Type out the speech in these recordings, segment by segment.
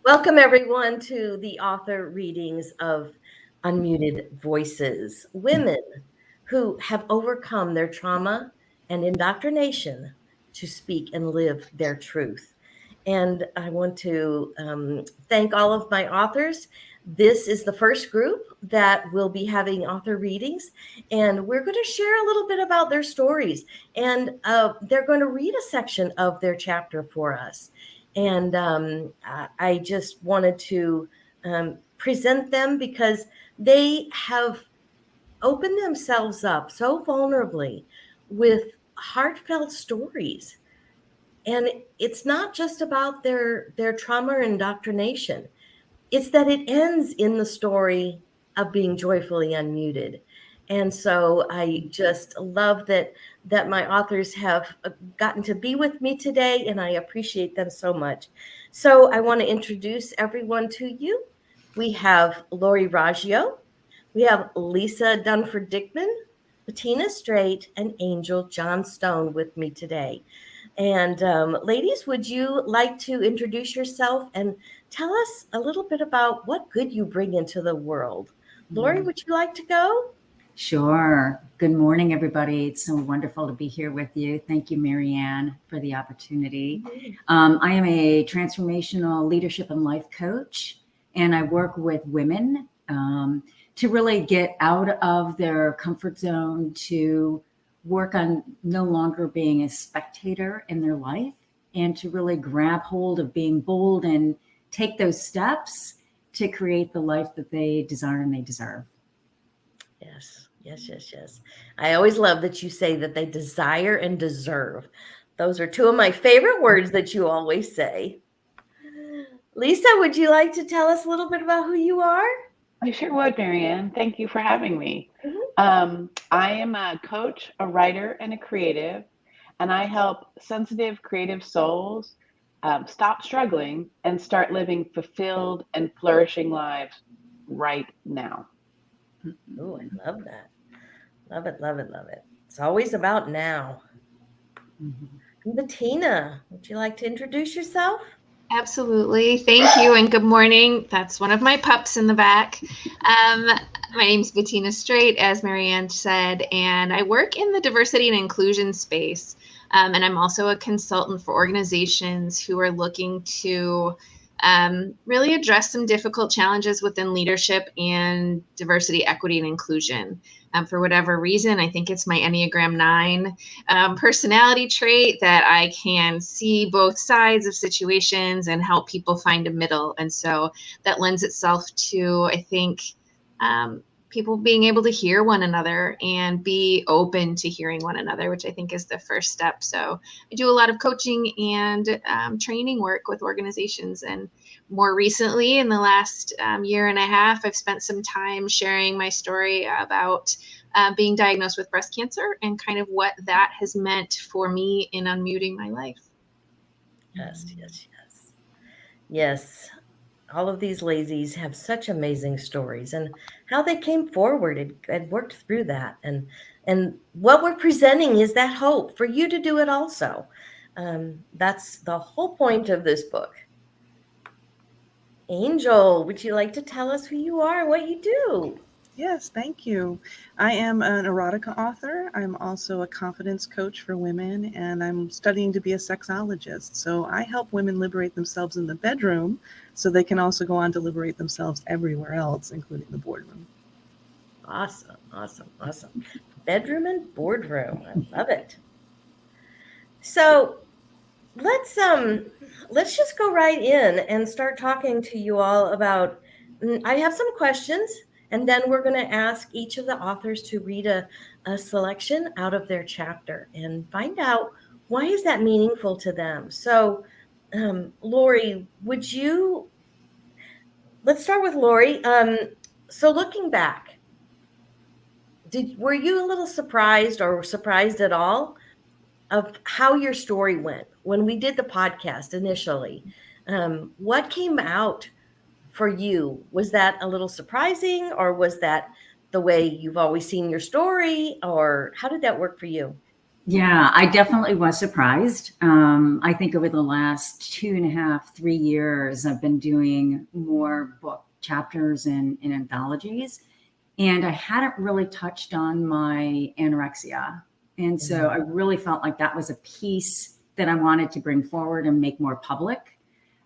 Welcome, everyone, to the author readings of Unmuted Voices, women who have overcome their trauma and indoctrination to speak and live their truth. And I want to thank all of my authors. This is the first group that will be having author readings, and we're going to share a little bit about their stories. And they're going to read a section of their chapter for us. And I just wanted to present them because they have opened themselves up so vulnerably with heartfelt stories. And it's not just about their trauma or indoctrination. It's that it ends in the story of being joyfully unmuted. And so I just love that my authors have gotten to be with me today, and I appreciate them so much. So I want to introduce everyone to you. We have Lori Raggio, we have Lisa Dunford Dickman, Bettina Straight, and Angel Johnstone with me today. And ladies, would you like to introduce yourself and tell us a little bit about what good you bring into the world? Lori, would you like to go? Sure. Good morning, everybody. It's so wonderful to be here with you. Thank you, Marianne, for the opportunity. I am a transformational leadership and life coach, and I work with women to really get out of their comfort zone, to work on no longer being a spectator in their life, and to really grab hold of being bold and take those steps to create the life that they desire and they deserve. Yes. I always love that you say that they desire and deserve. Those are two of my favorite words that you always say. Lisa, would you like to tell us a little bit about who you are? I sure would, Marianne. Thank you for having me. I am a coach, a writer, and a creative, and I help sensitive, creative souls stop struggling and start living fulfilled and flourishing lives right now. Oh, I love that. Love it. It's always about now. Bettina, would you like to introduce yourself? Absolutely. Thank you and good morning. That's one of my pups in the back. My name's Bettina Straight, as Marianne said, and I work in the diversity and inclusion space. And I'm also a consultant for organizations who are looking to really address some difficult challenges within leadership and diversity, equity, and inclusion. For whatever reason, I think it's my Enneagram 9 personality trait that I can see both sides of situations and help people find a middle. And so that lends itself to, I think, people being able to hear one another and be open to hearing one another, which I think is the first step. So I do a lot of coaching and training work with organizations. And more recently, in the last year and a half, I've spent some time sharing my story about being diagnosed with breast cancer and kind of what that has meant for me in unmuting my life. Yes. All of these ladies have such amazing stories and how they came forward and worked through that. And what we're presenting is that hope for you to do it also. That's the whole point of this book. Angel, would you like to tell us who you are and what you do? Yes, thank you. I am an erotica author. I'm also a confidence coach for women, and I'm studying to be a sexologist. So I help women liberate themselves in the bedroom so they can also go on to liberate themselves everywhere else, including the boardroom. Awesome. Bedroom and boardroom. I love it. So let's just go right in and start talking to you all about, I have some questions, and then we're going to ask each of the authors to read a selection out of their chapter and find out why is that meaningful to them. So Lori, let's start with Lori. So looking back, were you a little surprised or surprised at all of how your story went when we did the podcast initially? What came out for you? Was that a little surprising, or was that the way you've always seen your story, or how did that work for you? Yeah, I definitely was surprised. I think over the last 2.5, 3 years, I've been doing more book chapters in anthologies, and I hadn't really touched on my anorexia. And so I really felt like that was a piece that I wanted to bring forward and make more public.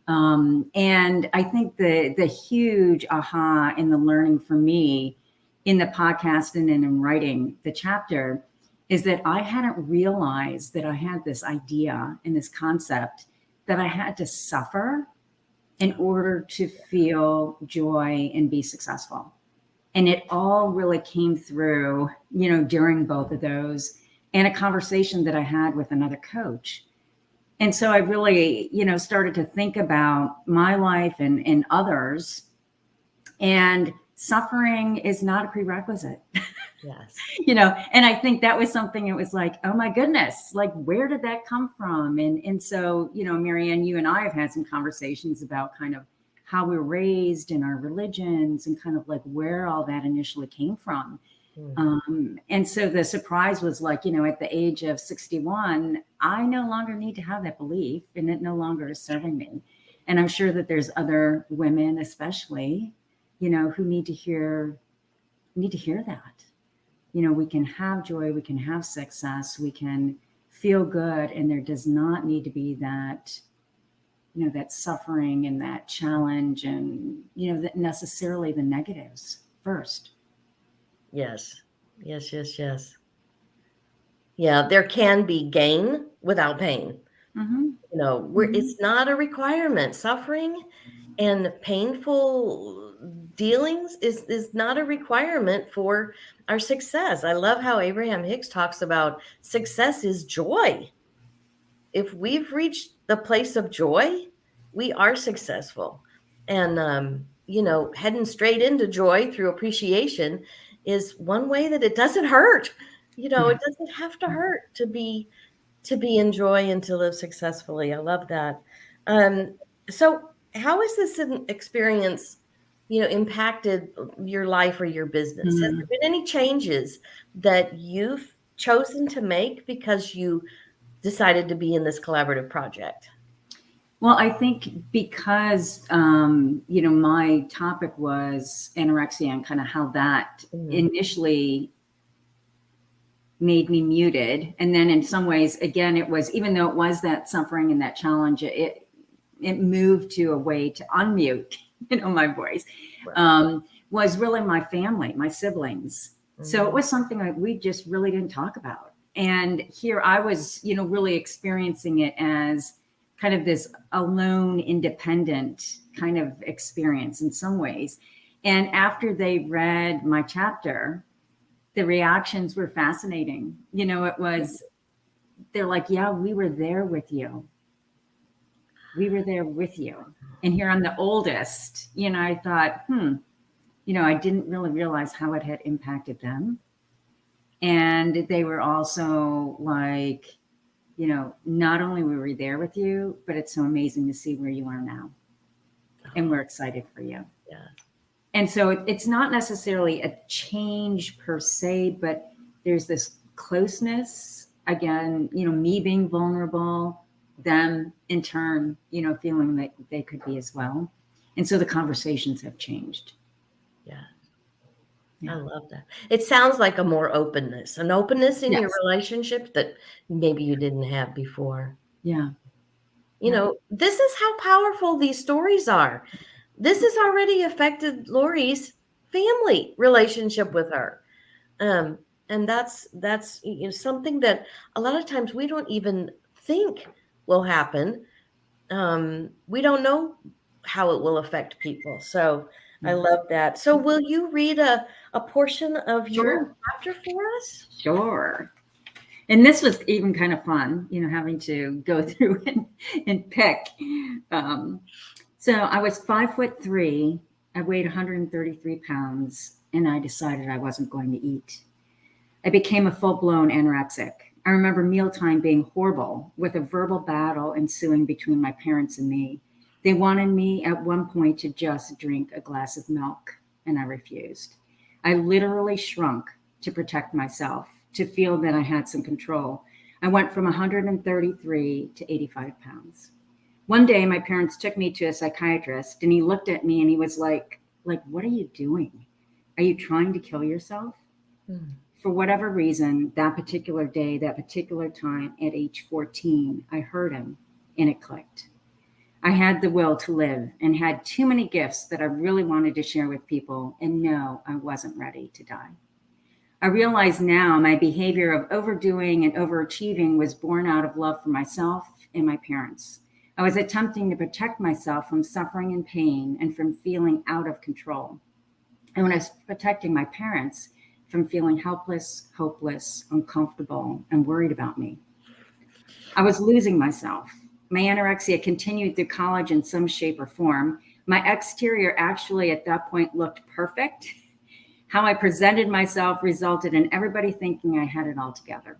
And I think the huge aha in the learning for me in the podcast and in writing the chapter is that I hadn't realized that I had this idea and this concept that I had to suffer in order to feel joy and be successful. And it all really came through, during both of those and a conversation that I had with another coach. And so I really, started to think about my life and others. And suffering is not a prerequisite. Yes. And I think that was something, it was like, oh my goodness, like, where did that come from? And so, Marianne, you and I have had some conversations about kind of how we're raised in our religions and kind of like where all that initially came from. And so the surprise was like, at the age of 61, I no longer need to have that belief, and it no longer is serving me. And I'm sure that there's other women, especially, who need to hear that. We can have joy, we can have success, we can feel good, and there does not need to be that, that suffering and that challenge and, that necessarily the negatives first. Yes. Yeah, there can be gain without pain. It's not a requirement. Suffering and painful dealings is not a requirement for our success. I love how Abraham Hicks talks about success is joy. If we've reached the place of joy, we are successful. And heading straight into joy through appreciation is one way that it doesn't hurt. It doesn't have to hurt to be in joy and to live successfully. I love that. So how has this experience, impacted your life or your business? Has there been any changes that you've chosen to make because you decided to be in this collaborative project? Well, I think because, my topic was anorexia and kind of how that initially made me muted. And then in some ways, again, it was, even though it was that suffering and that challenge, it moved to a way to unmute, my voice, was really my family, my siblings. So it was something that we just really didn't talk about. And here I was, really experiencing it as kind of this alone, independent kind of experience in some ways. And after they read my chapter, the reactions were fascinating. It was, they're like, yeah, we were there with you. We were there with you. And here I'm the oldest, I thought, I didn't really realize how it had impacted them. And they were also like, not only were we there with you, but it's so amazing to see where you are now. And we're excited for you. Yeah. And so it's not necessarily a change per se, but there's this closeness, again, me being vulnerable, them in turn, feeling that they could be as well. And so the conversations have changed. Yeah. I love that. It sounds like an openness in your relationship that maybe you didn't have before. Yeah. This is how powerful these stories are. This has already affected Lori's family relationship with her. And that's something that a lot of times we don't even think will happen. We don't know how it will affect people. So I love that. So will you read a portion of your chapter for us? Sure. And this was even kind of fun, having to go through and pick. So I was 5'3". I weighed 133 pounds, and I decided I wasn't going to eat. I became a full-blown anorexic. I remember mealtime being horrible, with a verbal battle ensuing between my parents and me. They wanted me at one point to just drink a glass of milk, and I refused. I literally shrunk to protect myself, to feel that I had some control. I went from 133 to 85 pounds. One day, my parents took me to a psychiatrist, and he looked at me and he was like, what are you doing? Are you trying to kill yourself? For whatever reason, that particular day, that particular time at age 14, I heard him and it clicked. I had the will to live and had too many gifts that I really wanted to share with people. And no, I wasn't ready to die. I realize now my behavior of overdoing and overachieving was born out of love for myself and my parents. I was attempting to protect myself from suffering and pain and from feeling out of control. And when I was protecting my parents from feeling helpless, hopeless, uncomfortable, and worried about me, I was losing myself. My anorexia continued through college in some shape or form. My exterior actually at that point looked perfect. How I presented myself resulted in everybody thinking I had it all together.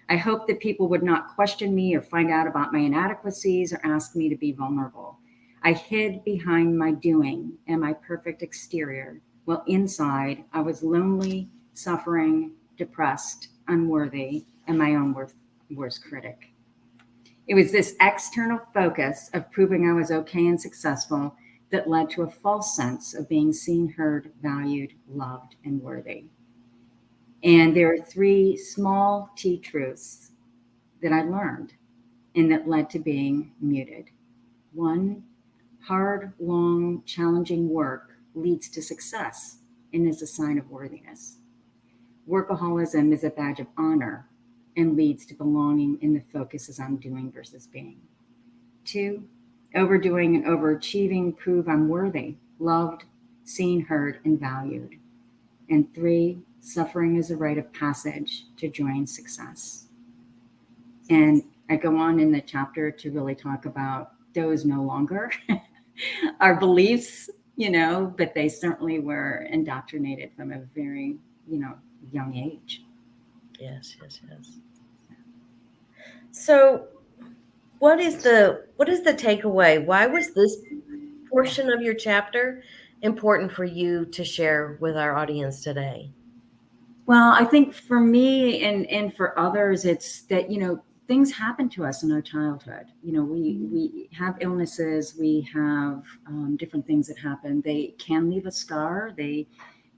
I hoped that people would not question me or find out about my inadequacies or ask me to be vulnerable. I hid behind my doing and my perfect exterior, while inside I was lonely, suffering, depressed, unworthy, and my own worst critic. It was this external focus of proving I was okay and successful that led to a false sense of being seen, heard, valued, loved, and worthy. And there are 3 small T truths that I learned and that led to being muted. 1, hard, long, challenging work leads to success and is a sign of worthiness. Workaholism is a badge of honor and leads to belonging, and the focus is on doing versus being. 2, overdoing and overachieving prove I'm worthy, loved, seen, heard, and valued. And 3, suffering is a rite of passage to join success. And I go on in the chapter to really talk about those no longer our beliefs, but they certainly were indoctrinated from a very, young age. Yes. So what is the takeaway? Why was this portion of your chapter important for you to share with our audience today? Well, I think for me and for others, it's that, things happen to us in our childhood. We have illnesses, we have different things that happen. They can leave a scar. They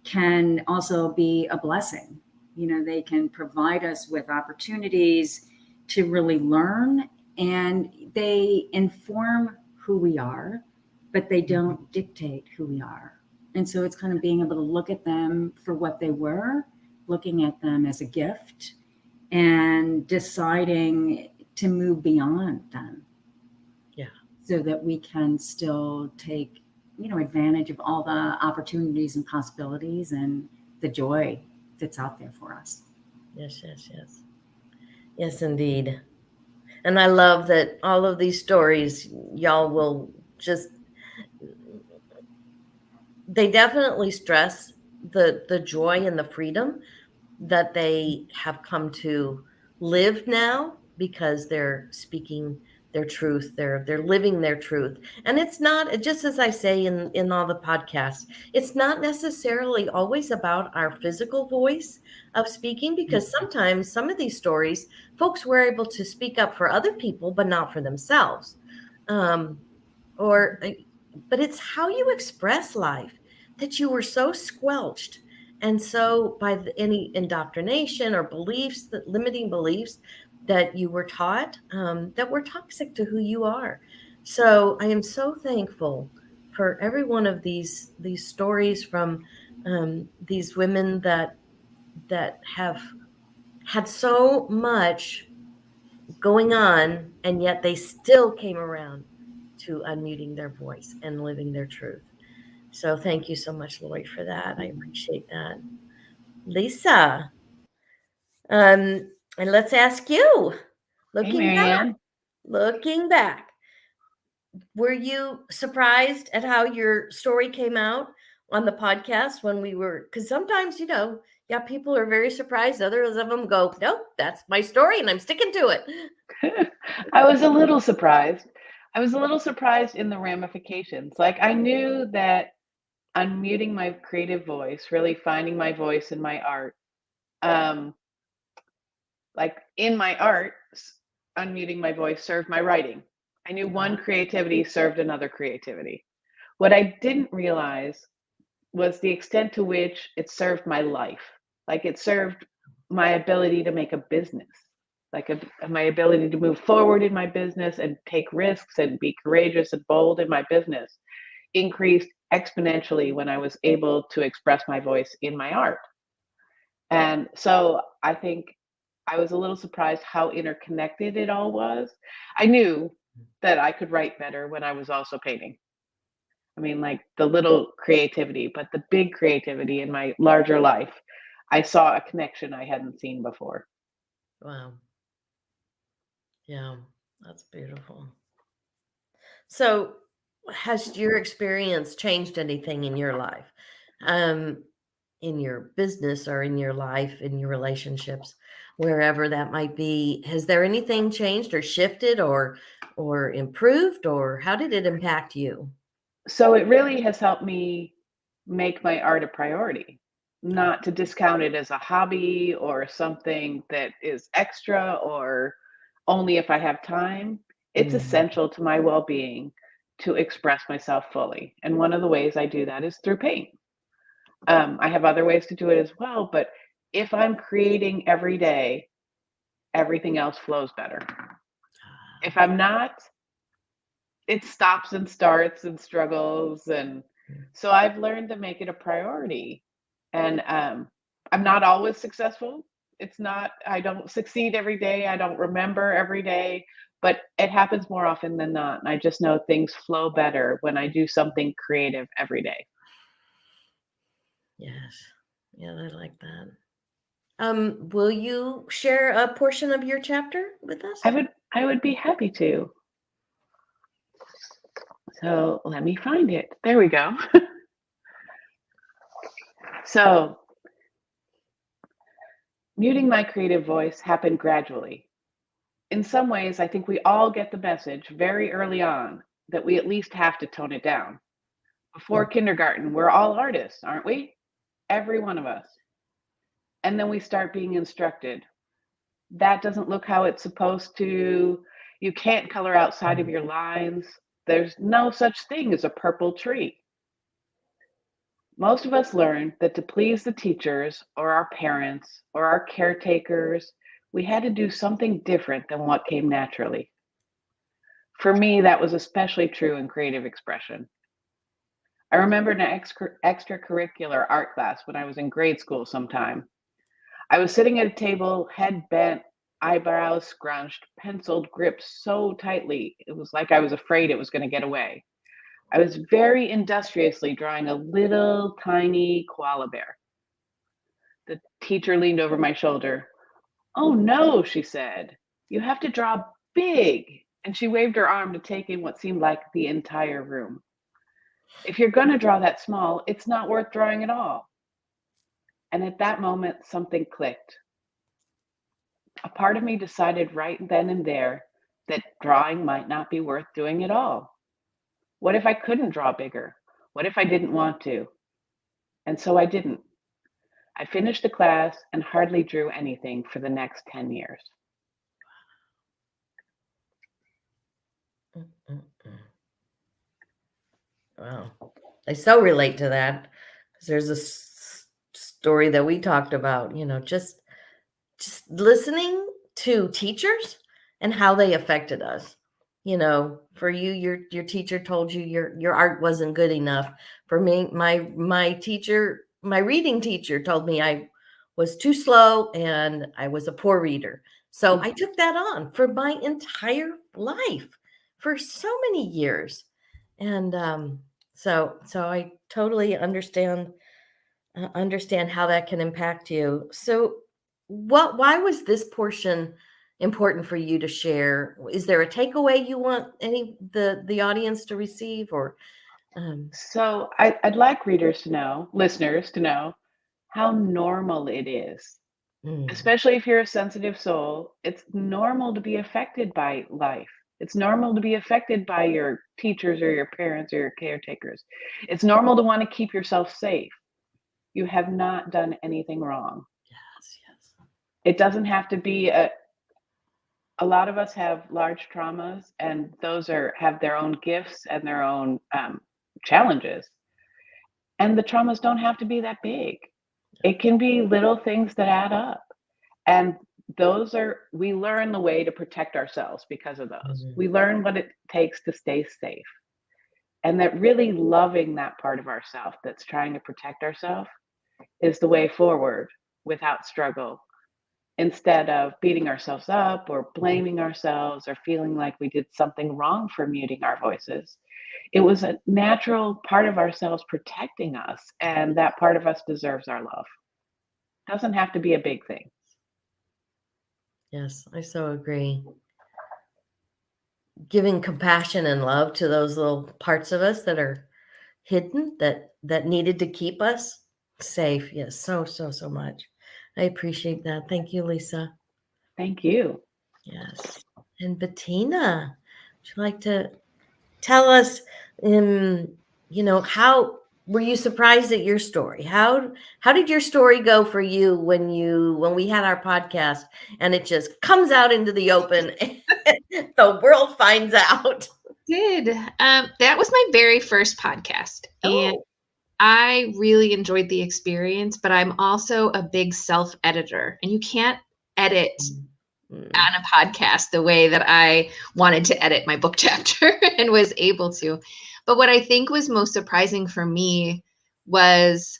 can also be a blessing. They can provide us with opportunities to really learn, and they inform who we are, but they don't dictate who we are. And so it's kind of being able to look at them for what they were, looking at them as a gift, and deciding to move beyond them. Yeah. So that we can still take, advantage of all the opportunities and possibilities and the joy that's out there for us. Yes. Yes, indeed. And I love that all of these stories, y'all will they definitely stress the joy and the freedom that they have come to live now, because they're speaking their truth, they're living their truth. And it's not, just as I say in all the podcasts, it's not necessarily always about our physical voice of speaking, because sometimes some of these stories, folks were able to speak up for other people but not for themselves. But it's how you express life, that you were so squelched. And so by any indoctrination or beliefs, that limiting beliefs that you were taught, that were toxic to who you are. So I am so thankful for every one of these stories from these women that have had so much going on, and yet they still came around to unmuting their voice and living their truth. So thank you so much, Lori, for that. I appreciate that. Lisa, and let's ask you, Hey, Marianne. looking back, were you surprised at how your story came out on the podcast when we were, because sometimes, people are very surprised. Others of them go, no, that's my story and I'm sticking to it. I was a little surprised. I was a little surprised in the ramifications. Like, I knew that unmuting my creative voice, really finding my voice in my art, Like in my art, unmuting my voice served my writing. I knew one creativity served another creativity. What I didn't realize was the extent to which it served my life. Like it served my ability to make a business, like my ability to move forward in my business and take risks and be courageous and bold in my business increased exponentially when I was able to express my voice in my art. And so I think I was a little surprised how interconnected it all was. I knew that I could write better when I was also painting. I mean, like the little creativity, but the big creativity in my larger life, I saw a connection I hadn't seen before. Wow. Yeah, that's beautiful. So, has your experience changed anything in your life? In your business or in your life, in your relationships, wherever that might be? Has there anything changed or shifted or improved, or how did it impact you? So it really has helped me make my art a priority, not to discount it as a hobby or something that is extra or only if I have time. It's essential to my well-being to express myself fully. And one of the ways I do that is through paint. I have other ways to do it as well, but if I'm creating every day, everything else flows better. If I'm not, it stops and starts and struggles. And so I've learned to make it a priority. And I'm not always successful. It's not, I don't succeed every day. I don't remember every day, but it happens more often than not. And I just know things flow better when I do something creative every day. Yes. Yeah, I like that. Will you share a portion of your chapter with us? I would be happy to. So let me find it. There we go. So muting my creative voice happened gradually. In some ways, I think we all get the message very early on that we at least have to tone it down. Before kindergarten, we're all artists, aren't we? Every one of us. And then we start being instructed. That doesn't look how it's supposed to. You can't color outside of your lines. There's no such thing as a purple tree. Most of us learned that to please the teachers or our parents or our caretakers, we had to do something different than what came naturally. For me, that was especially true in creative expression. I remember an extracurricular art class when I was in grade school sometime. I was sitting at a table, head bent, eyebrows scrunched, penciled gripped so tightly, it was like I was afraid it was going to get away. I was very industriously drawing a little tiny koala bear. The teacher leaned over my shoulder. "Oh no," she said. "You have to draw big." And she waved her arm to take in what seemed like the entire room. "If you're going to draw that small, it's not worth drawing at all." And at that moment, something clicked. A part of me decided right then and there that drawing might not be worth doing at all. What if I couldn't draw bigger? What if I didn't want to? And so I didn't. I finished the class and hardly drew anything for the next 10 years. Wow. I so relate to that because there's a story that we talked about, just listening to teachers and how they affected us. For you, your teacher told you your art wasn't good enough. For me, my teacher, my reading teacher told me I was too slow and I was a poor reader. So I took that on for my entire life for so many years. And so I totally understand how that can impact you. So why was this portion important for you to share? Is there a takeaway you want the audience to receive, or So I'd like readers to know, listeners to know, how normal it is. Especially if you're a sensitive soul, it's normal to be affected by life. It's normal to be affected by your teachers or your parents or your caretakers. It's normal to want to keep yourself safe. You have not done anything wrong. Yes. It doesn't have to be a lot of us have large traumas, and those have their own gifts and their own challenges. And the traumas don't have to be that big. It can be little things that add up. And we learn the way to protect ourselves because of those. Mhm. We learn what it takes to stay safe. And that really loving that part of ourself that's trying to protect ourselves is the way forward without struggle, instead of beating ourselves up or blaming ourselves or feeling like we did something wrong for muting our voices. It was a natural part of ourselves protecting us, and that part of us deserves our love. Doesn't have to be a big thing. Yes, I so agree. Giving compassion and love to those little parts of us that are hidden, that needed to keep us safe. Yes, so much. I appreciate that. Thank you, Lisa. Thank you. Yes. And Bettina, would you like to tell us, how were you surprised at your story? How did your story go for you when we had our podcast and it just comes out into the open and the world finds out? That was my very first podcast, and Oh. I really enjoyed the experience, but I'm also a big self-editor, and you can't edit on a podcast the way that I wanted to edit my book chapter and was able to. But what I think was most surprising for me was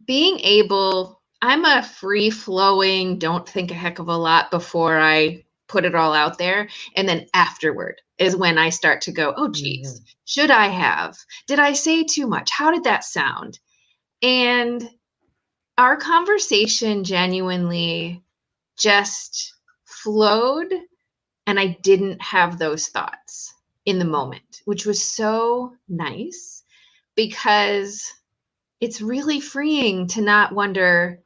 being able, I'm a free flowing, don't think a heck of a lot before I put it all out there. And then afterward is when I start to go, oh, geez, should I have? Did I say too much? How did that sound? And our conversation genuinely just flowed, and I didn't have those thoughts in the moment, which was so nice because it's really freeing to not wonder.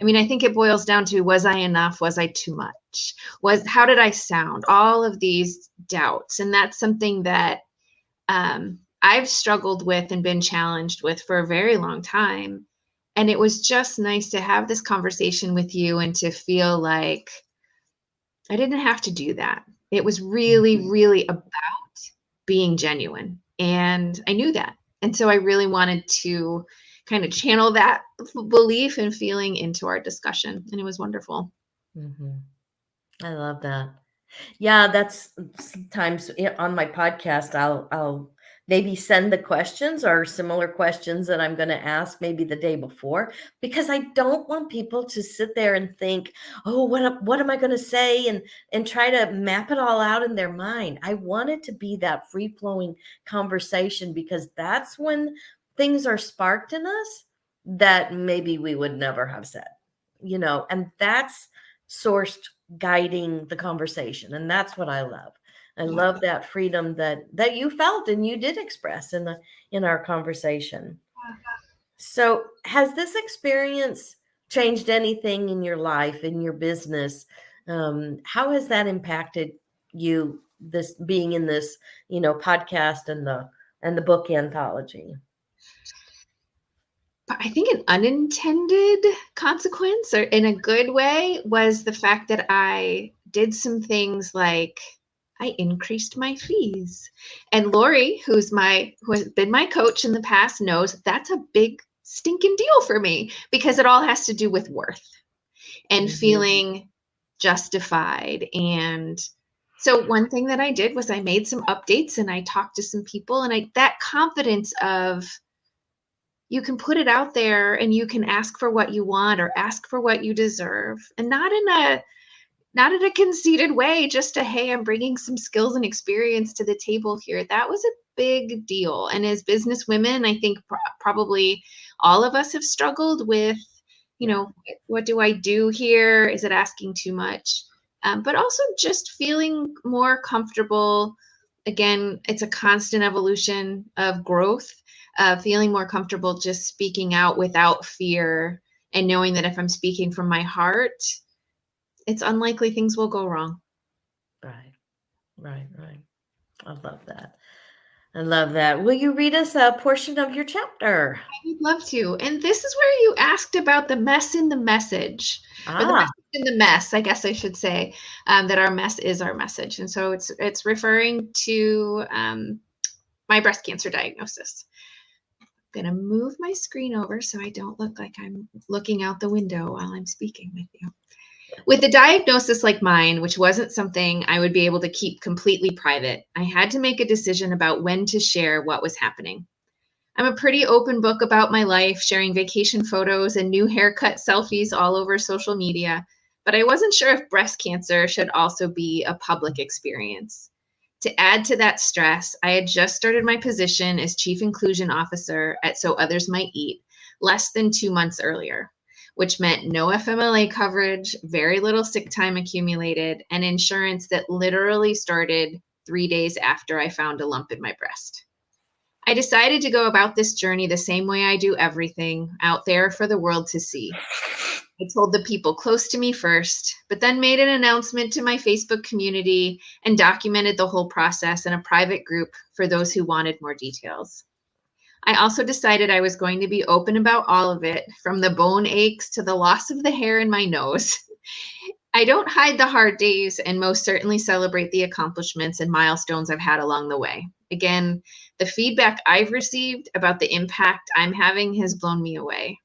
I mean, I think it boils down to, was I enough? Was I too much? How did I sound? All of these doubts. And that's something that I've struggled with and been challenged with for a very long time. And it was just nice to have this conversation with you and to feel like I didn't have to do that. It was really, really about being genuine. And I knew that. And so I really wanted to kind of channel that belief and feeling into our discussion. And it was wonderful. Mm-hmm. I love that. Yeah, that's sometimes on my podcast, I'll maybe send the questions or similar questions that I'm going to ask maybe the day before, because I don't want people to sit there and think, oh, what am I going to say, and try to map it all out in their mind. I want it to be that free flowing conversation, because that's when things are sparked in us that maybe we would never have said, and that's sourced guiding the conversation. And that's what I love. I love that freedom that you felt and you did express in our conversation. So has this experience changed anything in your life, in your business? How has that impacted you, this being in this, podcast and the book anthology? But I think an unintended consequence, or in a good way, was the fact that I did some things like I increased my fees. And Lori, who has been my coach in the past, knows that's a big stinking deal for me, because it all has to do with worth and feeling justified. And so one thing that I did was I made some updates and I talked to some people, and that confidence of, you can put it out there and you can ask for what you want or ask for what you deserve, and not in a conceited way, just hey, I'm bringing some skills and experience to the table here. That was a big deal. And as business women, I think probably all of us have struggled with, what do I do here? Is it asking too much? But also just feeling more comfortable. Again, it's a constant evolution of growth. Feeling more comfortable just speaking out without fear, and knowing that if I'm speaking from my heart, it's unlikely things will go wrong. Right. I love that. I love that. Will you read us a portion of your chapter? I would love to. And this is where you asked about the mess in the message, or the message in the mess, I guess I should say, that our mess is our message. And so it's referring to my breast cancer diagnosis. I'm going to move my screen over so I don't look like I'm looking out the window while I'm speaking with you. With a diagnosis like mine, which wasn't something I would be able to keep completely private, I had to make a decision about when to share what was happening. I'm a pretty open book about my life, sharing vacation photos and new haircut selfies all over social media, but I wasn't sure if breast cancer should also be a public experience. To add to that stress, I had just started my position as Chief Inclusion Officer at So Others Might Eat less than 2 months earlier, which meant no FMLA coverage, very little sick time accumulated, and insurance that literally started 3 days after I found a lump in my breast. I decided to go about this journey the same way I do everything, out there for the world to see. I told the people close to me first, but then made an announcement to my Facebook community and documented the whole process in a private group for those who wanted more details. I also decided I was going to be open about all of it, from the bone aches to the loss of the hair in my nose. I don't hide the hard days and most certainly celebrate the accomplishments and milestones I've had along the way. Again, the feedback I've received about the impact I'm having has blown me away.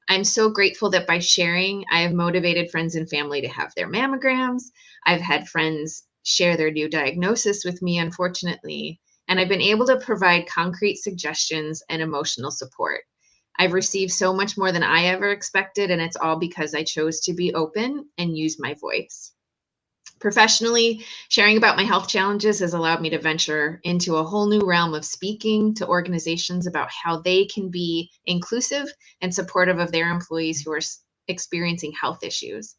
I'm so grateful that by sharing, I have motivated friends and family to have their mammograms. I've had friends share their new diagnosis with me, unfortunately, and I've been able to provide concrete suggestions and emotional support. I've received so much more than I ever expected, and it's all because I chose to be open and use my voice. Professionally, sharing about my health challenges has allowed me to venture into a whole new realm of speaking to organizations about how they can be inclusive and supportive of their employees who are experiencing health issues.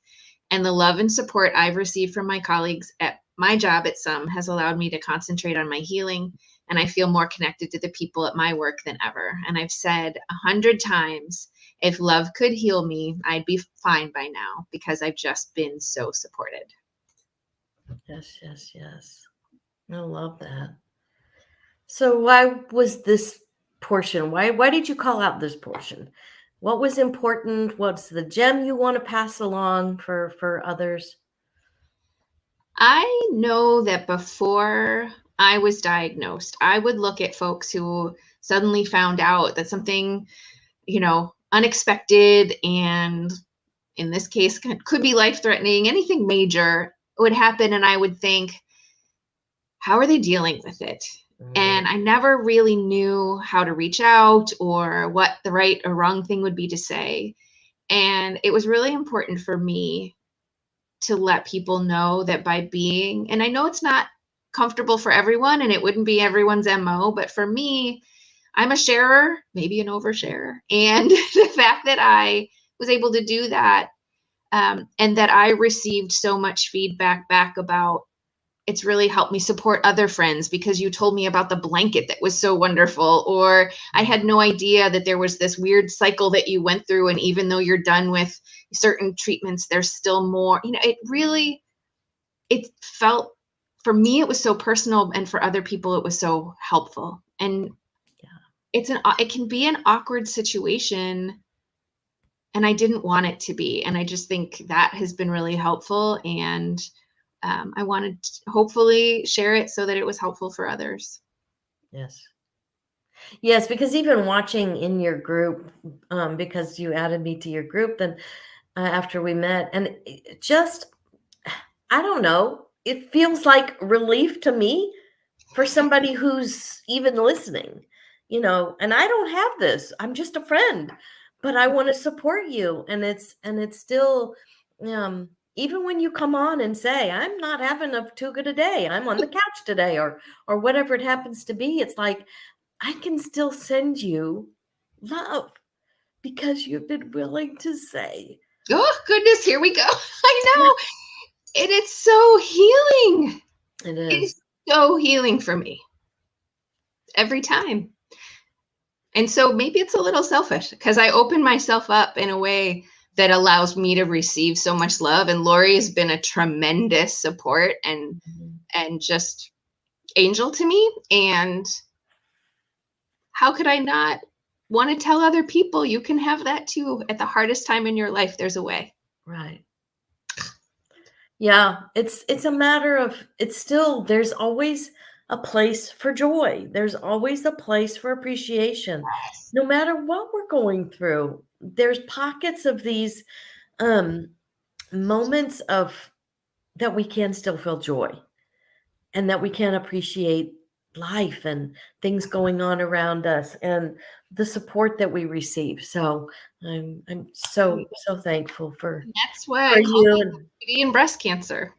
And the love and support I've received from my colleagues at my job at Some has allowed me to concentrate on my healing, and I feel more connected to the people at my work than ever. And I've said 100 times, if love could heal me, I'd be fine by now, because I've just been so supported. Yes, yes, yes. I love that. So why was this portion? Why did you call out this portion? What was important? What's the gem you want to pass along for others? I know that before I was diagnosed, I would look at folks who suddenly found out that something, unexpected, and in this case could be life-threatening, anything major would happen, and I would think, how are they dealing with it? And I never really knew how to reach out or what the right or wrong thing would be to say. And it was really important for me to let people know that by being, and I know it's not comfortable for everyone and it wouldn't be everyone's MO, but for me, I'm a sharer, maybe an oversharer. And the fact that I was able to do that, and that I received so much feedback back about, it's really helped me support other friends because you told me about the blanket that was so wonderful, or I had no idea that there was this weird cycle that you went through, and even though you're done with certain treatments, there's still more. It felt, for me, it was so personal, and for other people it was so helpful. And it can be an awkward situation, and I didn't want it to be, and I just think that has been really helpful, and I wanted to hopefully share it so that it was helpful for others. Yes. Yes, because even watching in your group, because you added me to your group then after we met, and it just, I don't know, it feels like relief to me for somebody who's even listening, and I don't have this. I'm just a friend, but I want to support you. And it's still, even when you come on and say, I'm not having too good a day, I'm on the couch today, or whatever it happens to be, it's like, I can still send you love because you've been willing to say. Oh, goodness, here we go. I know. And it's so healing. It is. It's so healing for me every time. And so maybe it's a little selfish because I open myself up in a way that allows me to receive so much love. And Lori has been a tremendous support and just angel to me. And how could I not want to tell other people you can have that too? At the hardest time in your life, there's a way. Right. Yeah, it's a matter of, it's still, there's always a place for joy. There's always a place for appreciation. No matter what we're going through, there's pockets of these moments of that we can still feel joy, and that we can appreciate life and things going on around us and the support that we receive. So I'm so thankful for That's why for I call you. it And beauty and breast cancer.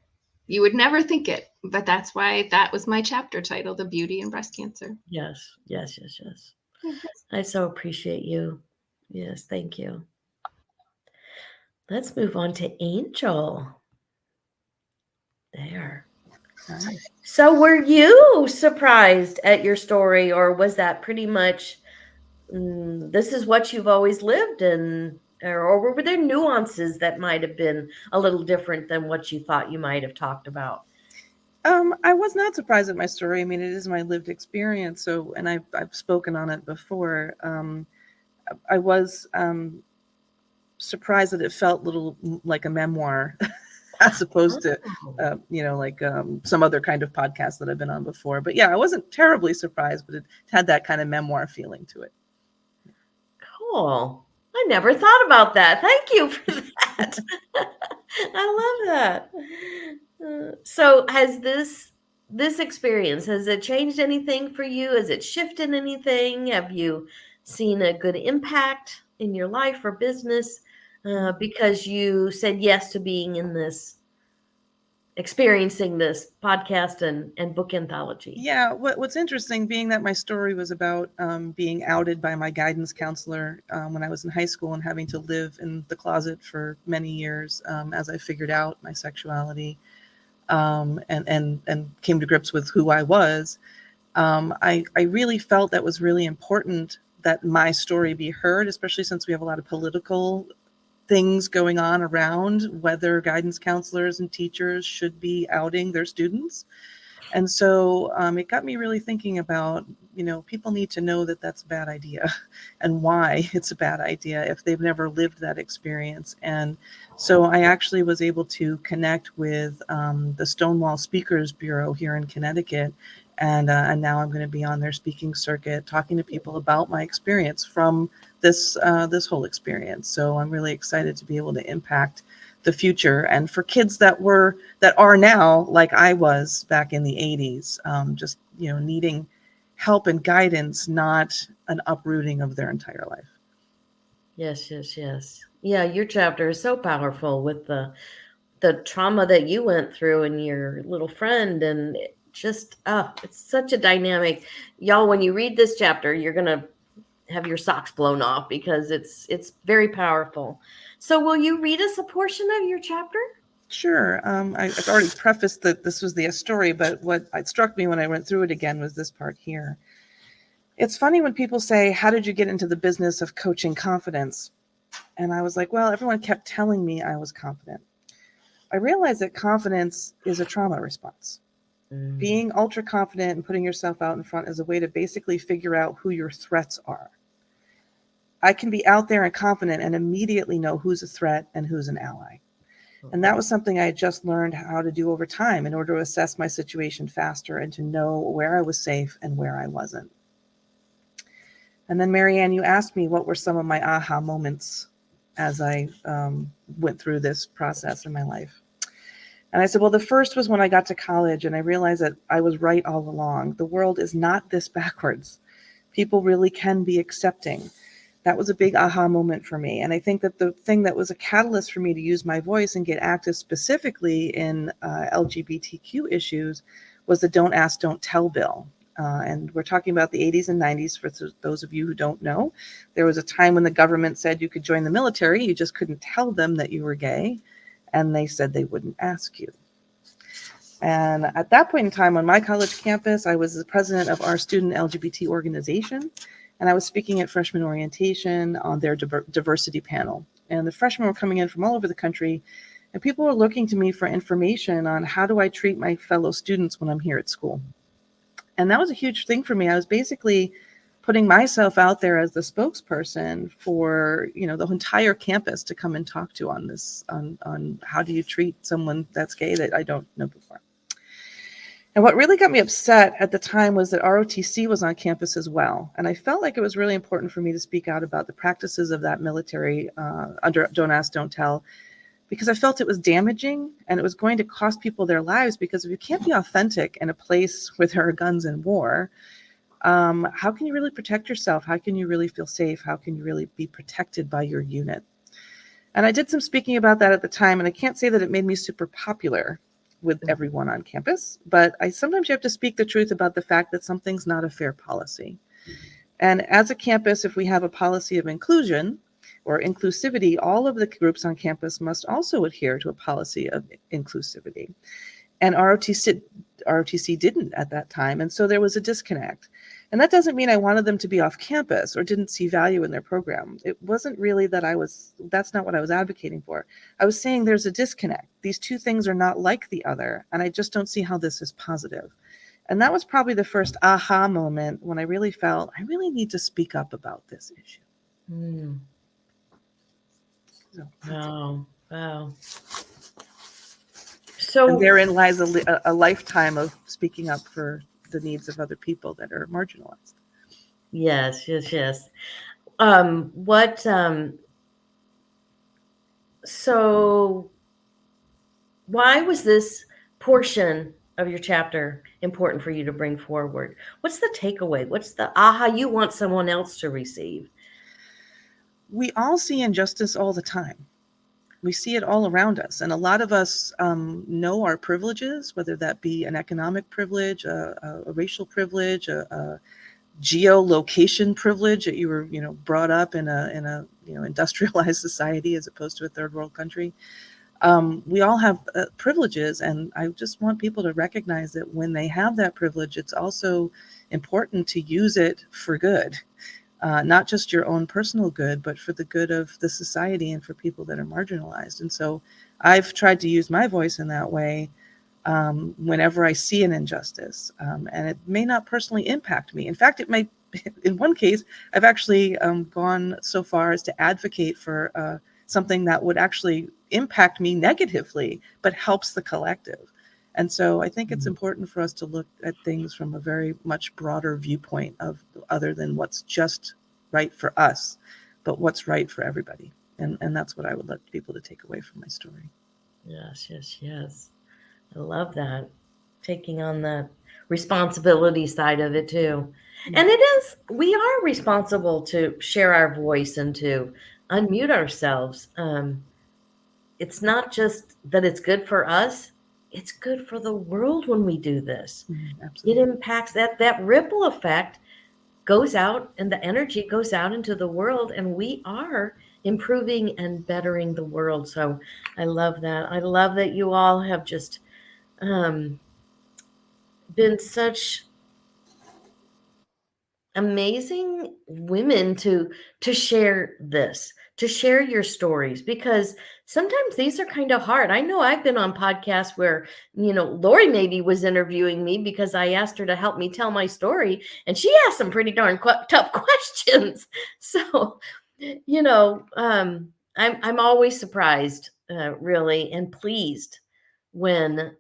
You would never think it, but that's why that was my chapter title, The Beauty and Breast Cancer. yes, yes, yes, yes. I so appreciate you. Yes, thank you. Let's move on to Angel. There. Hi. So were you surprised at your story, or was that pretty much this is what you've always lived in, or were there nuances that might have been a little different than what you thought you might have talked about? I was not surprised at my story. I mean, it is my lived experience. So, and I've spoken on it before. I was surprised that it felt a little like a memoir, as opposed to, Oh, like some other kind of podcast that I've been on before. But yeah, I wasn't terribly surprised, but it had that kind of memoir feeling to it. cool. I never thought about that. Thank you for that. I love that. So has this experience, has it changed anything for you? Has it shifted anything? Have you seen a good impact in your life or business because you said yes to being in this, experiencing this podcast and book anthology? Yeah, what's interesting, being that my story was about being outed by my guidance counselor when I was in high school and having to live in the closet for many years as I figured out my sexuality and came to grips with who I was. I really felt that was really important that my story be heard, especially since we have a lot of political things going on around whether guidance counselors and teachers should be outing their students. And so it got me really thinking about, people need to know that that's a bad idea and why it's a bad idea if they've never lived that experience. And so I actually was able to connect with the Stonewall Speakers Bureau here in Connecticut. And now I'm going to be on their speaking circuit, talking to people about my experience from this whole experience. So I'm really excited to be able to impact the future, and for kids that are now like I was back in the 80s, just needing help and guidance, not an uprooting of their entire life. Yes, yes, yes. Yeah, your chapter is so powerful with the trauma that you went through and your little friend, and it just it's such a dynamic. Y'all, when you read this chapter, you're gonna have your socks blown off because it's very powerful. So will you read us a portion of your chapter? Sure. I've already prefaced that this was the story, but what struck me when I went through it again was this part here. It's funny when people say, how did you get into the business of coaching confidence? And I was like, well, everyone kept telling me I was confident. I realized that confidence is a trauma response. Being ultra confident and putting yourself out in front is a way to basically figure out who your threats are. I can be out there and confident and immediately know who's a threat and who's an ally. And that was something I had just learned how to do over time in order to assess my situation faster and to know where I was safe and where I wasn't. And then, Marianne, you asked me what were some of my aha moments as I went through this process in my life. And I said, well, the first was when I got to college and I realized that I was right all along. The world is not this backwards. People really can be accepting. That was a big aha moment for me. And I think that the thing that was a catalyst for me to use my voice and get active specifically in LGBTQ issues was the Don't Ask, Don't Tell bill. And we're talking about the 80s and 90s. For those of you who don't know, there was a time when the government said you could join the military. You just couldn't tell them that you were gay. And they said they wouldn't ask you. And at that point in time on my college campus, I was the president of our student LGBT organization. And I was speaking at freshman orientation on their diversity panel. And the freshmen were coming in from all over the country. And people were looking to me for information on how do I treat my fellow students when I'm here at school. And that was a huge thing for me. I was basically putting myself out there as the spokesperson for, the entire campus to come and talk to on this, on how do you treat someone that's gay that I don't know before. And what really got me upset at the time was that ROTC was on campus as well. And I felt like it was really important for me to speak out about the practices of that military under Don't Ask, Don't Tell, because I felt it was damaging and it was going to cost people their lives, because if you can't be authentic in a place where there are guns and war, how can you really protect yourself? How can you really feel safe? How can you really be protected by your unit? And I did some speaking about that at the time, and I can't say that it made me super popular with everyone on campus, but sometimes you have to speak the truth about the fact that something's not a fair policy. And as a campus, if we have a policy of inclusion or inclusivity, all of the groups on campus must also adhere to a policy of inclusivity. And ROTC didn't at that time, and so there was a disconnect. And that doesn't mean I wanted them to be off campus or didn't see value in their program. It wasn't really that's not what I was advocating for. I was saying there's a disconnect. These two things are not like the other, and I just don't see how this is positive. And that was probably the first aha moment when I really felt I really need to speak up about this issue. Mm. So, Wow. So and therein lies a lifetime of speaking up for the needs of other people that are marginalized. Yes. So why was this portion of your chapter important for you to bring forward? What's the takeaway? What's the aha you want someone else to receive? We all see injustice all the time. We see it all around us. And a lot of us know our privileges, whether that be an economic privilege, a racial privilege, a geolocation privilege that you were, brought up in a industrialized society as opposed to a third world country. We all have privileges, and I just want people to recognize that when they have that privilege, it's also important to use it for good. Not just your own personal good, but for the good of the society and for people that are marginalized. And so I've tried to use my voice in that way whenever I see an injustice. And it may not personally impact me. In fact, it might, in one case, I've actually gone so far as to advocate for something that would actually impact me negatively, but helps the collective. And so I think it's important for us to look at things from a very much broader viewpoint of other than what's just right for us, but what's right for everybody. And that's what I would like people to take away from my story. Yes. I love that. Taking on the responsibility side of it too. And we are responsible to share our voice and to unmute ourselves. It's not just that it's good for us. It's good for the world when we do this. Absolutely. It impacts that ripple effect goes out, and the energy goes out into the world, and we are improving and bettering the world. So I love that. I love that you all have just been such amazing women to share this, to share your stories, because sometimes these are kind of hard. I know I've been on podcasts where, Lori maybe was interviewing me because I asked her to help me tell my story, and she asked some pretty darn tough questions. So, I'm always surprised, really, and pleased when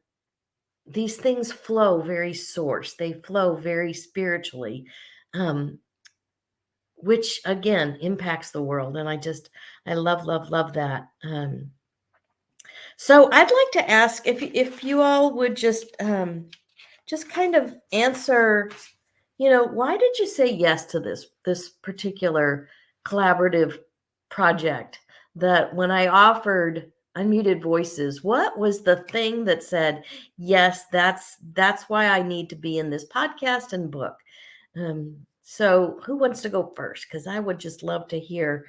these things flow very source. They flow very spiritually. Which again impacts the world. And I love that. So I'd like to ask if you all would just kind of answer, why did you say yes to this particular collaborative project? That when I offered Unmuted Voices, what was the thing that said, yes, that's why I need to be in this podcast and book? So who wants to go first? Because I would just love to hear,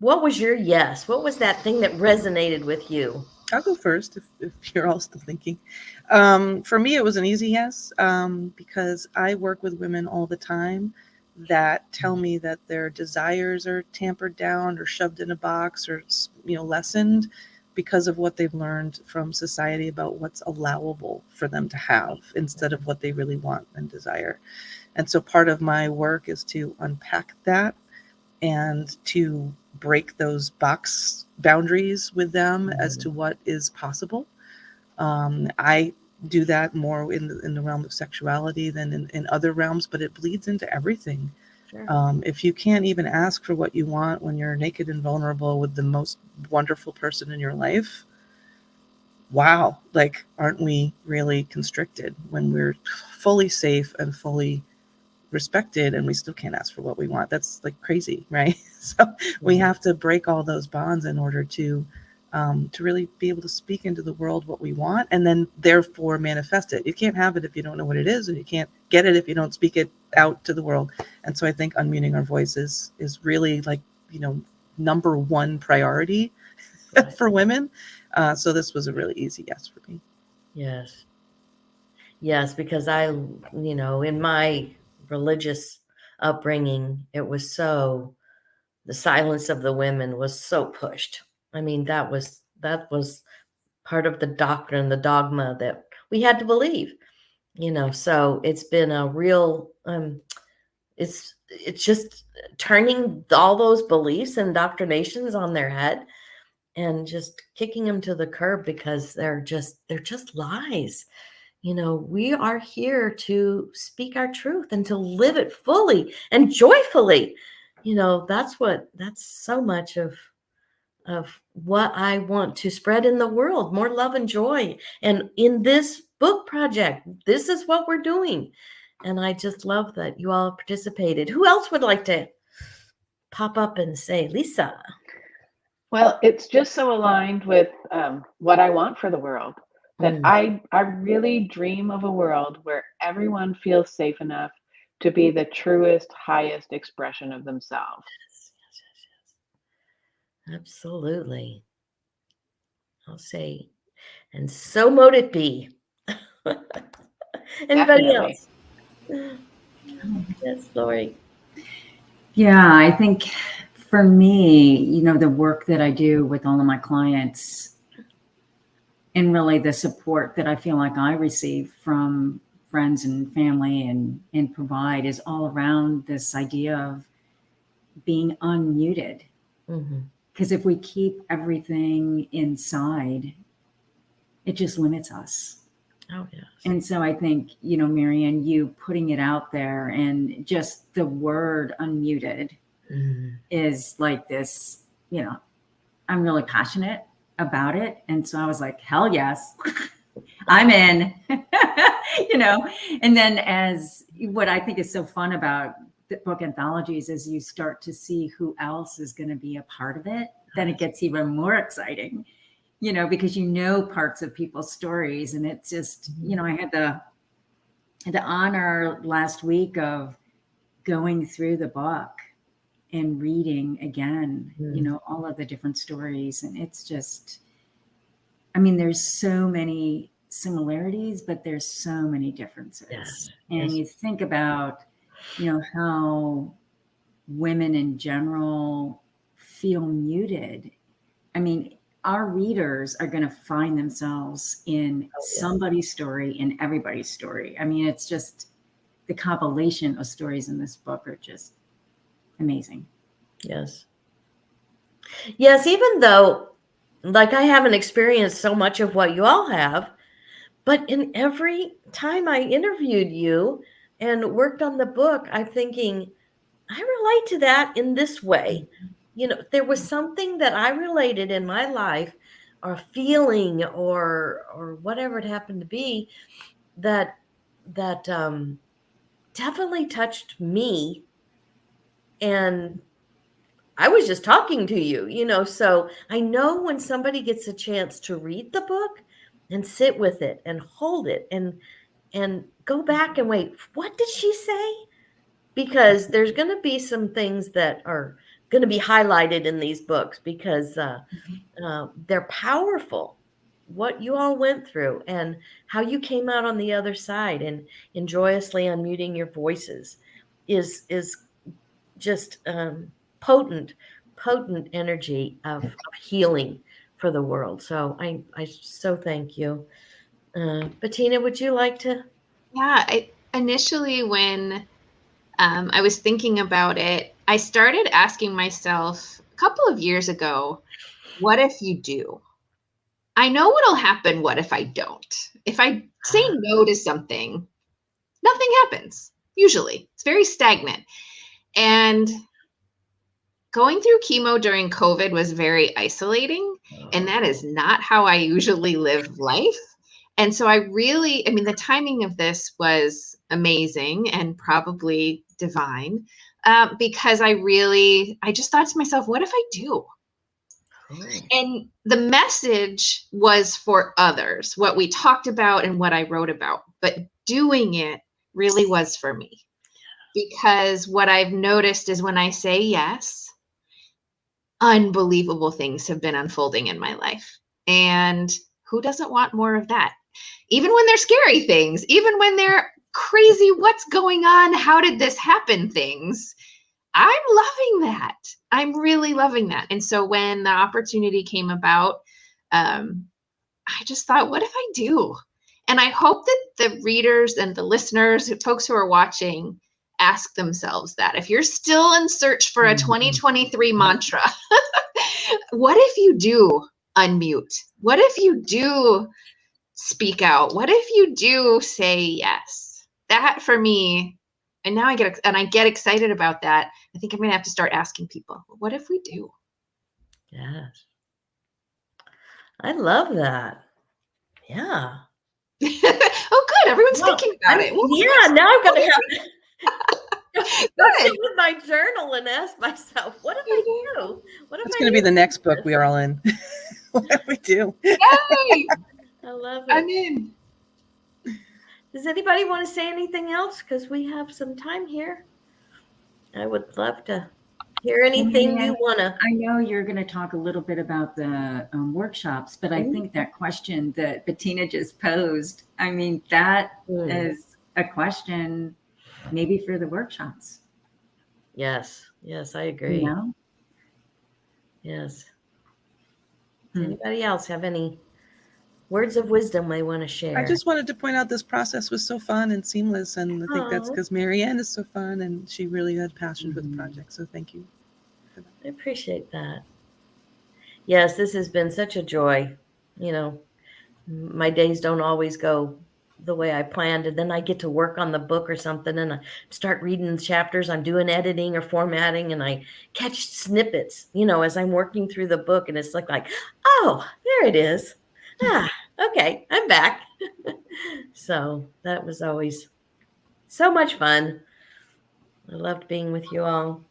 what was your yes? What was that thing that resonated with you? I'll go first if you're all still thinking. For me, it was an easy yes, because I work with women all the time that tell me that their desires are tampered down or shoved in a box or lessened because of what they've learned from society about what's allowable for them to have instead of what they really want and desire. And so part of my work is to unpack that and to break those box boundaries with them as to what is possible. I do that more in the realm of sexuality than in other realms, but it bleeds into everything. Sure. If you can't even ask for what you want when you're naked and vulnerable with the most wonderful person in your life, wow, like, aren't we really constricted when we're fully safe and fully respected and we still can't ask for what we want? That's like crazy, right? So we have to break all those bonds in order to really be able to speak into the world what we want and then therefore manifest it. You can't have it if you don't know what it is, and you can't get it if you don't speak it out to the world. And so I think unmuting our voices is really, like, number one priority for women. So this was a really easy yes for me. Yes. Yes, because in my religious upbringing, it was the silence of the women was so pushed. I mean, that was part of the doctrine, the dogma that we had to believe, so it's been a real, it's just turning all those beliefs and indoctrinations on their head and just kicking them to the curb because they're just lies. We are here to speak our truth and to live it fully and joyfully. That's so much of what I want to spread in the world, more love and joy. And in this book project, this is what we're doing. And I just love that you all participated. Who else would like to pop up and say, Lisa? Well, it's just so aligned with what I want for the world that I really dream of a world where everyone feels safe enough to be the truest, highest expression of themselves. Yes. Absolutely. I'll say, and so mote it be. Anybody Definitely. else? Yes, Lori. Yeah, I think for me, the work that I do with all of my clients and really the support that I feel like I receive from friends and family and provide is all around this idea of being unmuted. Because if we keep everything inside, it just limits us. Oh, yes. And so I think, Marianne, you putting it out there and just the word unmuted is like this, I'm really passionate about it. And so I was like, hell yes, I'm in, and then as what I think is so fun about the book anthologies is you start to see who else is going to be a part of it. Then it gets even more exciting, because parts of people's stories. And it's just, I had the honor last week of going through the book and reading again, all of the different stories. And it's just, there's so many similarities, but there's so many differences. Yes. And you think about, how women in general feel muted. Our readers are going to find themselves in somebody's story, in everybody's story. It's just the compilation of stories in this book are just amazing. Yes. Yes, even though, like, I haven't experienced so much of what you all have, but in every time I interviewed you and worked on the book, I'm thinking, I relate to that in this way. There was something that I related in my life or feeling or whatever it happened to be that definitely touched me. And I was just talking to you, so I know when somebody gets a chance to read the book and sit with it and hold it and go back and wait, what did she say? Because there's going to be some things that are going to be highlighted in these books because they're powerful. What you all went through and how you came out on the other side and joyously unmuting your voices is just potent energy of healing for the world. So I so thank you. Bettina, would you like to? Yeah, initially when I was thinking about it, I started asking myself a couple of years ago, what if you do? I know what'll happen. What if I don't? If I say no to something, nothing happens. Usually, it's very stagnant. And going through chemo during COVID was very isolating. And that is not how I usually live life. And so the timing of this was amazing and probably divine, because I just thought to myself, what if I do? And the message was for others, what we talked about and what I wrote about, but doing it really was for me. Because what I've noticed is when I say yes, unbelievable things have been unfolding in my life. And who doesn't want more of that? Even when they're scary things, even when they're crazy, what's going on? How did this happen? Things. I'm loving that. I'm really loving that. And so when the opportunity came about, I just thought, what if I do? And I hope that the readers and the listeners, folks who are watching, ask themselves that. If you're still in search for a 2023 mantra, what if you do unmute? What if you do speak out? What if you do say yes? That for me, and now I get excited about that. I think I'm going to have to start asking people, what if we do? Yes. I love that. Yeah. Oh, good. Everyone's thinking about it. Well, yeah. Now I'm going to have Good. sit with my journal and ask myself, what if I do? What if That's I going to do be the next book this? we are all in. What if we do? Yay! I love I'm it. in. Does anybody want to say anything else? Because we have some time here. I would love to hear anything you want to. I know you're going to talk a little bit about the workshops, but I think that question that Bettina just posed, I mean, that is a question maybe for the workshops. Yes. Yes, I agree. You know? Yes. Does anybody else have any words of wisdom they want to share? I just wanted to point out this process was so fun and seamless, and I think that's because Marianne is so fun and she really had passion for the project. So thank you. I appreciate that. Yes, this has been such a joy. You know, my days don't always go the way I planned, and then I get to work on the book or something, and I start reading chapters. I'm doing editing or formatting, and I catch snippets, you know, as I'm working through the book, and it's like, oh, there it is. Okay, I'm back. So that was always so much fun. I loved being with you all.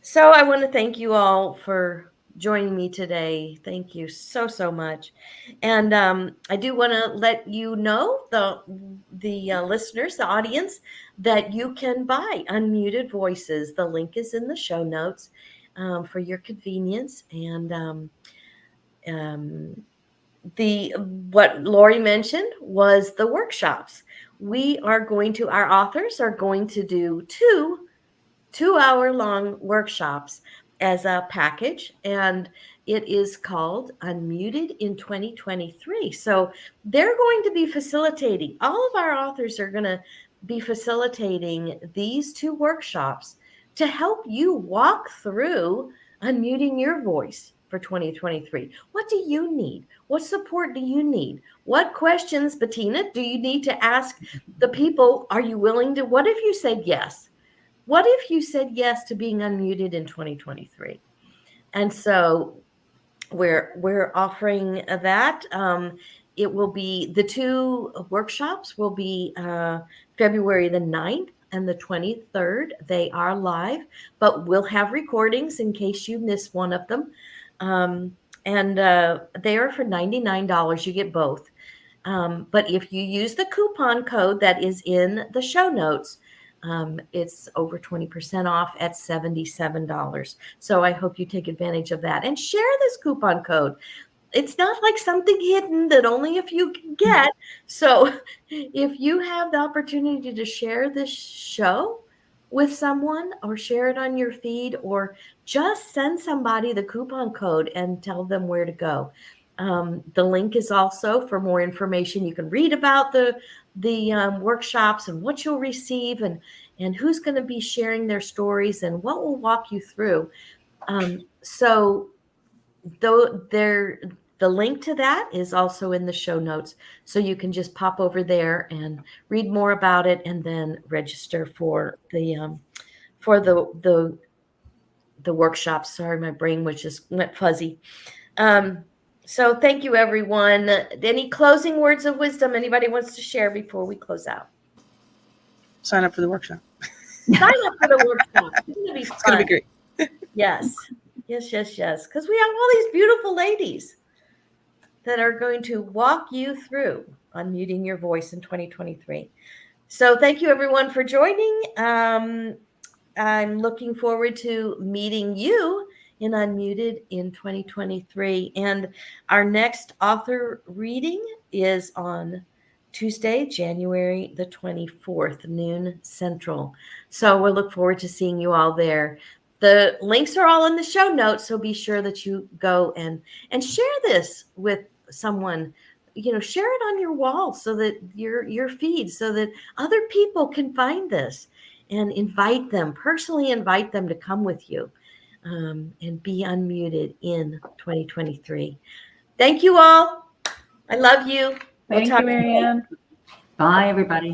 So I want to thank you all for joining me today. Thank you so, so much. And I do want to let you know, the listeners, the audience, that you can buy Unmuted Voices. The link is in the show notes for your convenience. And what Lori mentioned was the workshops. Our authors are going to do two-hour-long workshops as a package, and it is called Unmuted in 2023. So they're going to be facilitating, all of our authors are going to be facilitating these two workshops to help you walk through unmuting your voice for 2023. What do you need? What support do you need? What questions, Bettina, do you need to ask the people? Are you willing to? What if you said yes? What if you said yes to being unmuted in 2023? And so we're offering that. It will be, the two workshops will be February the 9th and the 23rd. They are live, but we'll have recordings in case you miss one of them. And they are for $99. You get both. But if you use the coupon code that is in the show notes, it's over 20% off at $77. So I hope you take advantage of that and share this coupon code. It's not like something hidden that only a few can get. So if you have the opportunity to share this show with someone, or share it on your feed, or just send somebody the coupon code and tell them where to go. The link is also for more information. You can read about the workshops and what you'll receive, and who's going to be sharing their stories and what we'll walk you through. So the link to that is also in the show notes. So you can just pop over there and read more about it, and then register for the workshop. Sorry, my brain went fuzzy. So thank you, everyone. Any closing words of wisdom anybody wants to share before we close out? Sign up for the workshop. Sign up for the workshop. It's going to be fun. It's going to be great. Yes. Because we have all these beautiful ladies that are going to walk you through unmuting your voice in 2023. So thank you, everyone, for joining. I'm looking forward to meeting you in Unmuted in 2023. And our next author reading is on Tuesday, January the 24th, noon Central. So we'll look forward to seeing you all there. The links are all in the show notes, so be sure that you go and share this with someone. Share it on your wall, so that your feed, so that other people can find this, and personally invite them to come with you and be unmuted in 2023. Thank you all. I love you. Thank you, Marianne. Bye, everybody.